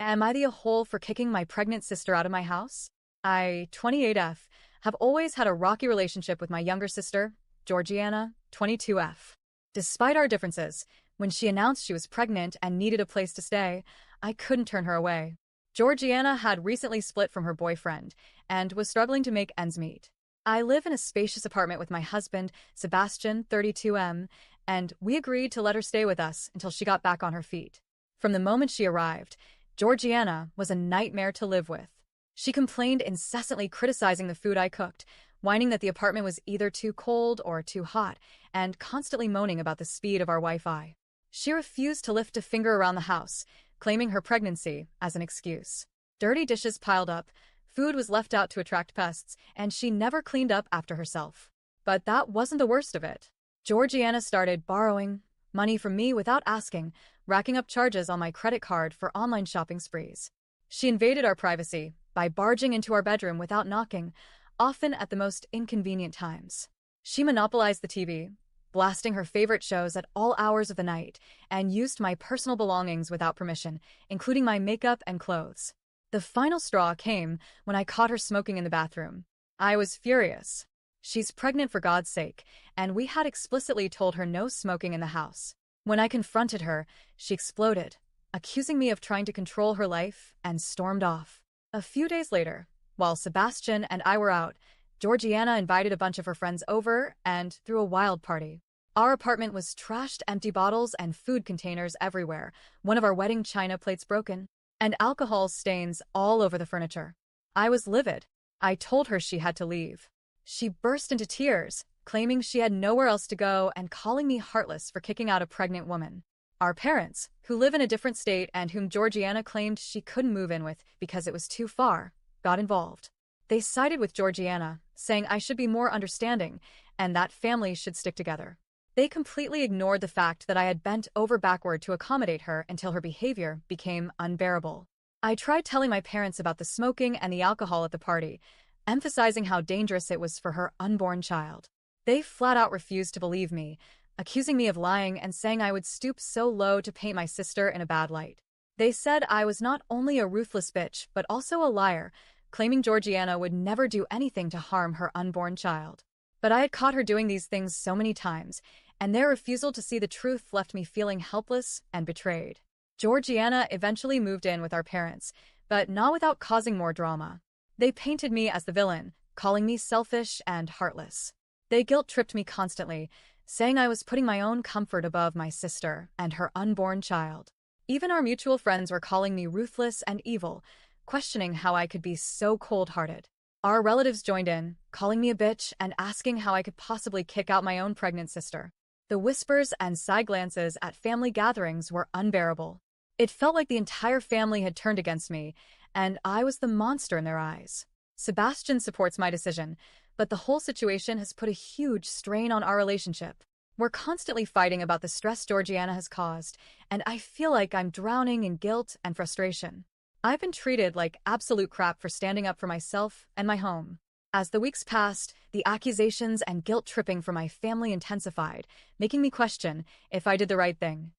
Am I the a-hole for kicking my pregnant sister out of my house? I, 28F, have always had a rocky relationship with my younger sister, Georgiana, 22F. Despite our differences, when she announced she was pregnant and needed a place to stay, I couldn't turn her away. Georgiana had recently split from her boyfriend and was struggling to make ends meet. I live in a spacious apartment with my husband, Sebastian, 32M, and we agreed to let her stay with us until she got back on her feet. From the moment she arrived, Georgiana was a nightmare to live with. She complained incessantly, criticizing the food I cooked, whining that the apartment was either too cold or too hot, and constantly moaning about the speed of our Wi-Fi. She refused to lift a finger around the house, claiming her pregnancy as an excuse. Dirty dishes piled up, food was left out to attract pests, and she never cleaned up after herself. But that wasn't the worst of it. Georgiana started borrowing money from me without asking, racking up charges on my credit card for online shopping sprees. She invaded our privacy by barging into our bedroom without knocking, often at the most inconvenient times. She monopolized the TV, blasting her favorite shows at all hours of the night, and used my personal belongings without permission, including my makeup and clothes. The final straw came when I caught her smoking in the bathroom. I was furious. She's pregnant, for God's sake, and we had explicitly told her no smoking in the house. When I confronted her, she exploded, accusing me of trying to control her life, and stormed off. A few days later, while Sebastian and I were out, Georgiana invited a bunch of her friends over and threw a wild party. Our apartment was trashed, empty bottles and food containers everywhere, one of our wedding china plates broken, and alcohol stains all over the furniture. I was livid. I told her she had to leave. She burst into tears, claiming she had nowhere else to go and calling me heartless for kicking out a pregnant woman. Our parents, who live in a different state and whom Georgiana claimed she couldn't move in with because it was too far, got involved. They sided with Georgiana, saying I should be more understanding and that families should stick together. They completely ignored the fact that I had bent over backward to accommodate her until her behavior became unbearable. I tried telling my parents about the smoking and the alcohol at the party, emphasizing how dangerous it was for her unborn child. They flat out refused to believe me, accusing me of lying and saying I would stoop so low to paint my sister in a bad light. They said I was not only a ruthless bitch but also a liar, claiming Georgiana would never do anything to harm her unborn child. But I had caught her doing these things so many times, and their refusal to see the truth left me feeling helpless and betrayed. Georgiana eventually moved in with our parents, but not without causing more drama. They painted me as the villain, calling me selfish and heartless. They guilt-tripped me constantly, saying I was putting my own comfort above my sister and her unborn child. Even our mutual friends were calling me ruthless and evil, questioning how I could be so cold-hearted. Our relatives joined in, calling me a bitch and asking how I could possibly kick out my own pregnant sister. The whispers and side glances at family gatherings were unbearable. It felt like the entire family had turned against me, and I was the monster in their eyes. Sebastian supports my decision, but the whole situation has put a huge strain on our relationship. We're constantly fighting about the stress Georgiana has caused, and I feel like I'm drowning in guilt and frustration. I've been treated like absolute crap for standing up for myself and my home. As the weeks passed, the accusations and guilt-tripping from my family intensified, making me question if I did the right thing.